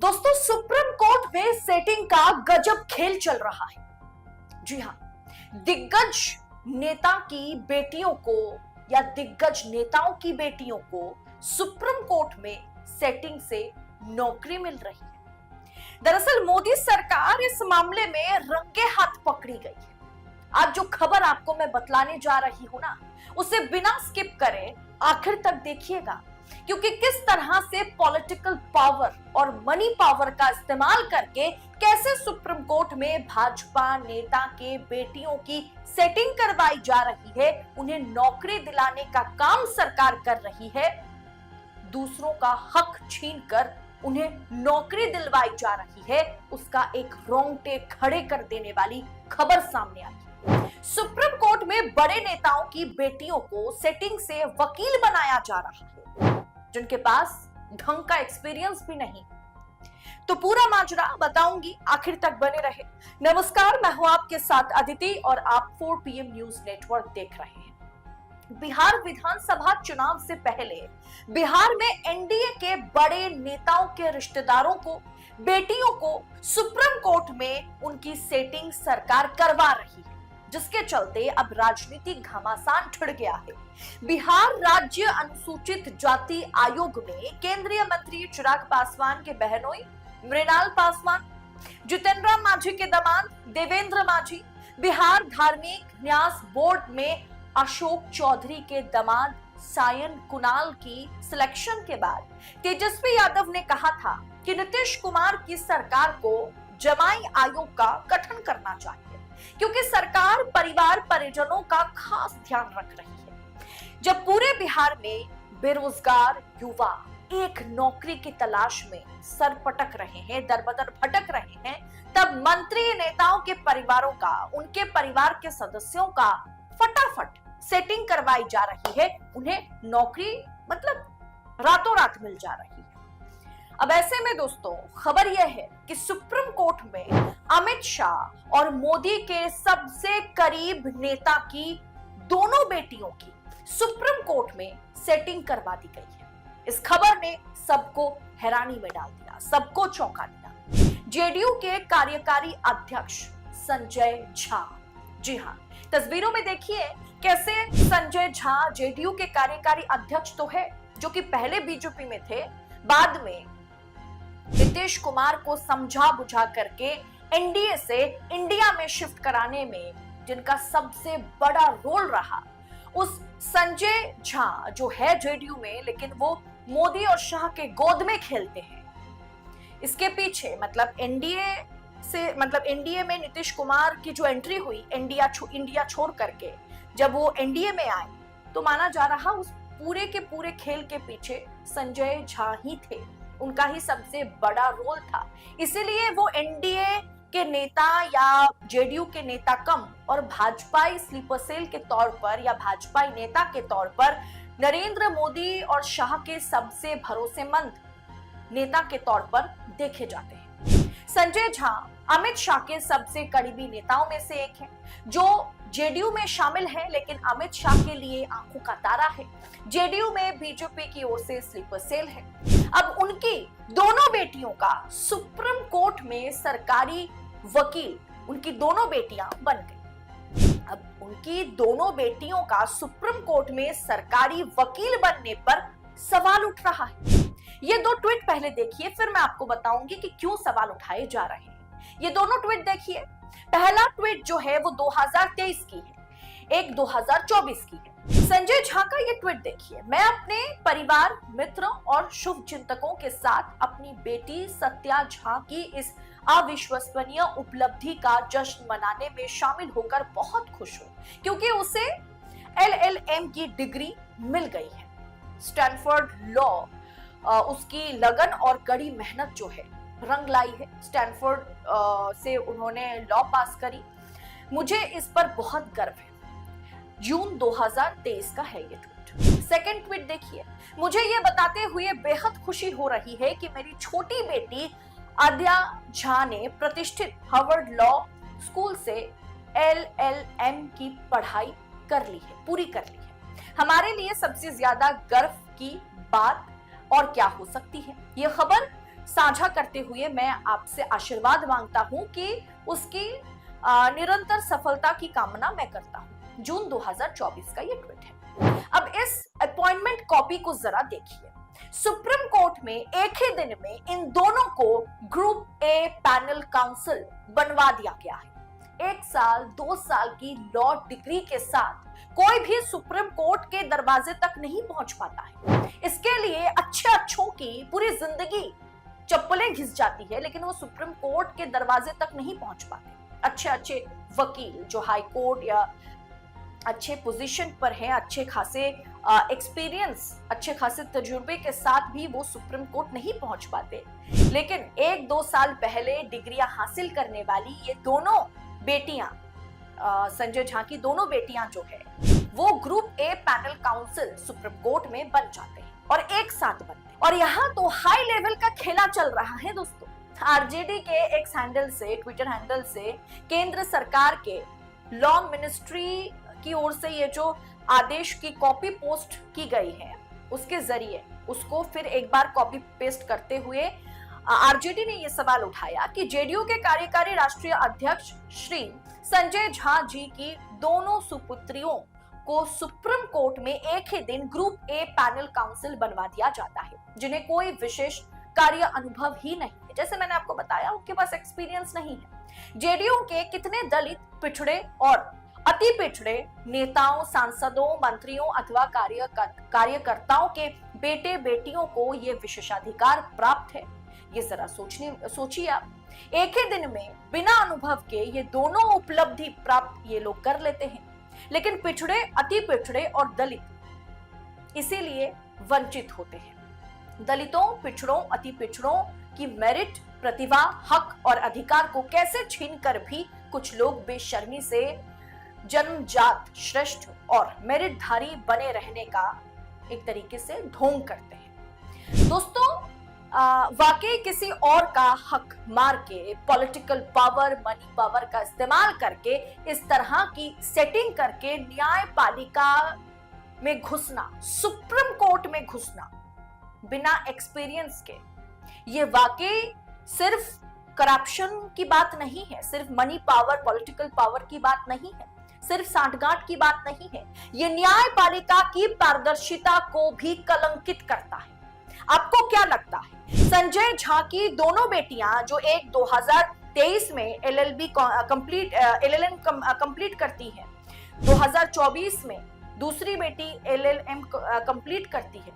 दोस्तों, supreme court में setting का गजब खेल चल रहा है। जी हां, दिग्गज नेता की बेटियों को या दिग्गज नेताओं की बेटियों को सुप्रीम कोर्ट में सेटिंग से नौकरी मिल रही है। दरअसल मोदी सरकार इस मामले में रंगे हाथ पकड़ी गई है। आज जो खबर आपको मैं बतलाने जा रही हूं ना, उसे बिना स्किप करे आखिर तक देखिएगा, क्योंकि किस तरह से पॉलिटिकल पावर और मनी पावर का इस्तेमाल करके कैसे सुप्रीम कोर्ट में भाजपा नेता के बेटियों की सेटिंग करवाई जा रही है, उन्हें नौकरी दिलाने का काम सरकार कर रही है, दूसरों का हक छीनकर उन्हें नौकरी दिलवाई जा रही है, उसका एक रोंगटे खड़े कर देने वाली खबर सामने आई। सुप्रीम कोर्ट में बड़े नेताओं की बेटियों को सेटिंग से वकील बनाया जा रहा है, जिनके पास ढंग का एक्सपीरियंस भी नहीं। तो पूरा माजरा बताऊंगी, आखिर तक बने रहे। नमस्कार, मैं हूं आपके साथ अदिति और आप 4 PM न्यूज नेटवर्क देख रहे हैं। बिहार विधानसभा चुनाव से पहले बिहार में एनडीए के बड़े नेताओं के रिश्तेदारों को, बेटियों को सुप्रीम कोर्ट में उनकी सेटिंग सरकार करवा रही है, जिसके चलते अब राजनीति घमासान छिड़ गया है। बिहार राज्य अनुसूचित जाति आयोग में केंद्रीय मंत्री चिराग पासवान के बहनोई मृणाल पासवान, जितेंद्र मांझी के दामाद देवेंद्र मांझी, बिहार धार्मिक न्यास बोर्ड में अशोक चौधरी के दामाद सायन कुणाल की सिलेक्शन के बाद तेजस्वी यादव ने कहा था कि नीतीश कुमार की सरकार को जमाई आयोग का गठन करना चाहिए, क्योंकि सरकार परिवार परिजनों का खास ध्यान रख रही है। जब पूरे बिहार में बेरोजगार युवा एक नौकरी की तलाश में सरपटक रहे हैं, दरबदर भटक रहे हैं, तब मंत्री नेताओं के परिवारों का, उनके परिवार के सदस्यों का फटाफट सेटिंग करवाई जा रही है, उन्हें नौकरी मतलब रातों रात मिल जा रही है। अब ऐसे में दोस्तों, खबर यह है कि सुप्रीम कोर्ट में अमित शाह और मोदी के सबसे करीब नेता की दोनों बेटियों की सुप्रीम कोर्ट में सेटिंग करवा दी गई है। इस खबर ने सबको हैरानी में डाल दिया, सबको चौंका दिया। जेडीयू के कार्यकारी अध्यक्ष संजय झा, जी हां, तस्वीरों में देखिए कैसे संजय झा जेडीयू के कार्यकारी अध्यक्ष तो है, जो कि पहले बीजेपी में थे, बाद में नीतीश कुमार को समझा बुझा करके एनडीए से इंडिया में शिफ्ट कराने में जिनका सबसे बड़ा रोल रहा, उस संजय झा जो है जेडीयू में, लेकिन वो मोदी और शाह के गोद में खेलते हैं। इसके पीछे मतलब एनडीए में नीतीश कुमार की जो एंट्री हुई, इंडिया छोड़ करके जब वो एनडीए में आए, तो माना जा रहा उस पूरे के पूरे खेल के पीछे संजय झा ही थे, उनका ही सबसे बड़ा रोल था। इसीलिए वो एनडीए के नेता या जेडीयू के नेता कम और भाजपाई स्लीपर सेल के तौर पर या भाजपाई नेता के तौर पर नरेंद्र मोदी और शाह के सबसे भरोसेमंद नेता के तौर पर देखे जाते हैं। संजय झा अमित शाह के सबसे करीबी नेताओं में से एक है, जो जेडीयू में शामिल है, लेकिन अमित शाह के लिए आंखों का तारा है। जेडीयू में बीजेपी की ओर से स्लीपर सेल है। अब उनकी दोनों बेटियों का सुप्रीम कोर्ट में सरकारी वकील उनकी दोनों बेटियां बन गई। अब उनकी दोनों बेटियों का सुप्रीम कोर्ट में सरकारी वकील बनने पर सवाल उठ रहा है। ये 2 ट्वीट पहले देखिए, फिर मैं आपको बताऊंगी कि क्यों सवाल उठाए जा रहे हैं। ये दोनों ट्वीट देखिए। पहला ट्वीट जो है वो 2023 की है, एक 2024 की है। संजय झा का ये ट्वीट देखिए। मैं अपने परिवार, मित्रों और शुभ चिंतकों के साथ अपनी बेटी सत्या झा की इस अविश्वसनीय उपलब्धि का जश्न मनाने में शामिल होकर बहुत खुश हूं, क्योंकि उसे LLM की डिग्री मिल गई है। स्टैनफोर्ड लॉ उसकी लगन और कड़ी मेहनत जो है रंग लाई है। स्टैनफोर्ड से उन्होंने लॉ पास करी। मुझे इस पर बहुत गर्व है। जून 2023 का है ये ट्वीट। सेकंड ट्वीट देखिए। मुझे ये बताते हुए बेहद खुशी हो रही है कि मेरी छोटी बेटी आद्या झा ने प्रतिष्ठित हार्वर्ड लॉ स्कूल से LLM की पढ़ाई कर ली है, पूरी कर ली है। हमारे लिए सबसे ज्यादा गर्व की बात और क्या हो सकती है। यह खबर साझा करते हुए मैं आपसे आशीर्वाद मांगता हूं कि उसकी निरंतर सफलता की कामना मैं करता हूं। जून 2024 का ये ट्वीट है। अब इस अपॉइंटमेंट कॉपी को जरा देखिए। सुप्रीम कोर्ट में एक ही दिन में इन दोनों को ग्रुप ए पैनल काउंसिल बनवा दिया गया है। 1 साल 2 साल की लॉ डिग्री के साथ कोई भी सुप्रीम कोर्ट के दरवाजे तक नहीं पहुंच पाता है। इसके लिए अच्छे अच्छों की पूरी जिंदगी चप्पलें घिस जाती है, लेकिन वो सुप्रीम कोर्ट के दरवाजे तक नहीं पहुंच पाते। अच्छे अच्छे वकील जो हाई कोर्ट या अच्छे पोजीशन पर हैं, अच्छे खासे एक्सपीरियंस, अच्छे खासे तजुर्बे के साथ भी वो सुप्रीम कोर्ट नहीं पहुंच पाते। लेकिन 1-2 साल पहले डिग्रियां हासिल करने वाली ये दोनों बेटियां, संजय झा की दोनों बेटियां जो है, वो group A panel council supreme court में बन जाते हैं और एक साथ बनते हैं। और यहाँ तो हाई लेवल का खेला चल रहा है दोस्तों। आरजेडी के एक्स हैंडल से, ट्विटर हैंडल से केंद्र सरकार के लॉ मिनिस्ट्री की ओर से ये जो आदेश की कॉपी पोस्ट की गई है, उसके जरिए उसको फिर एक बार कॉपी पेस्ट करते हुए आरजेडी ने यह सवाल उठाया कि जेडीयू के कार्यकारी राष्ट्रीय अध्यक्ष श्री संजय झा जी की दोनों सुपुत्रियों को सुप्रीम कोर्ट में एक ही दिन ग्रुप ए पैनल काउंसिल बनवा दिया जाता है, जिन्हें कोई विशेष कार्य अनुभव ही नहीं है। जैसे मैंने आपको बताया, उनके पास एक्सपीरियंस नहीं है। जेडीयू के कितने दलित, पिछड़े और अति पिछड़े नेताओं, सांसदों, मंत्रियों अथवा कार्यकर्ताओं के बेटे बेटियों को ये विशेषाधिकार प्राप्त है? ये जरा सोचिए आप। एक ही दिन में बिना अनुभव के ये दोनों उपलब्धि प्राप्त ये लोग कर लेते हैं, लेकिन पिछड़े, अति पिछड़े और दलित इसीलिए वंचित होते हैं। दलितों, पिछड़ों, अति पिछड़ों की मेरिट, प्रतिभा, हक और अधिकार को कैसे छीनकर भी कुछ लोग बेशर्मी से जन्मजात श्रेष्ठ और मेरिटधारी बने रहने का एक तरीके से ढोंग करते हैं। दोस्तों, वाकई किसी और का हक मार के, पॉलिटिकल पावर, मनी पावर का इस्तेमाल करके, इस तरह की सेटिंग करके न्यायपालिका में घुसना, सुप्रीम कोर्ट में घुसना बिना एक्सपीरियंस के, ये वाकई सिर्फ करप्शन की बात नहीं है, सिर्फ मनी पावर, पॉलिटिकल पावर की बात नहीं है, सिर्फ सांठगांठ की बात नहीं है। ये न्यायपालिका की पारदर्शिता को भी कलंकित करता है। आपको क्या लगता है, संजय झा की दोनों बेटियां जो एक 2023 में एलएलएम कंप्लीट करती है, 2024 में दूसरी बेटी एलएलएम कंप्लीट करती है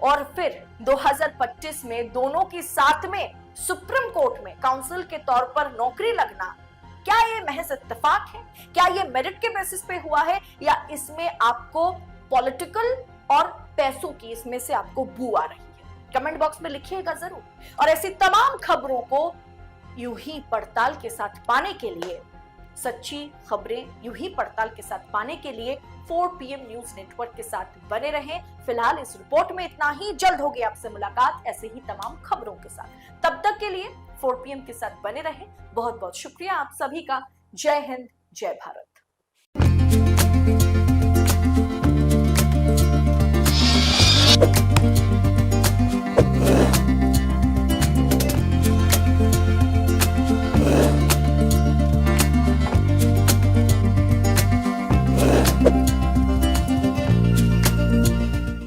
और फिर 2025 में दोनों की साथ में सुप्रीम कोर्ट में काउंसिल के तौर पर नौकरी लगना, क्या ये महज इत्तेफाक है? क्या ये मेरिट के बेसिस पे हुआ है, या इसमें आपको पॉलिटिकल और पैसों की इसमें से आपको बू आ रही है? कमेंट बॉक्स में लिखिएगा जरूर। और ऐसी तमाम खबरों को यूं ही पड़ताल के साथ पाने के लिए, सच्ची खबरें यूं ही पड़ताल के साथ पाने के लिए 4 PM न्यूज नेटवर्क के साथ बने रहें। फिलहाल इस रिपोर्ट में इतना ही। जल्द होगी आपसे मुलाकात ऐसे ही तमाम खबरों के साथ। तब तक के लिए 4 PM के साथ बने रहें। बहुत बहुत शुक्रिया आप सभी का। जय हिंद, जय भारत।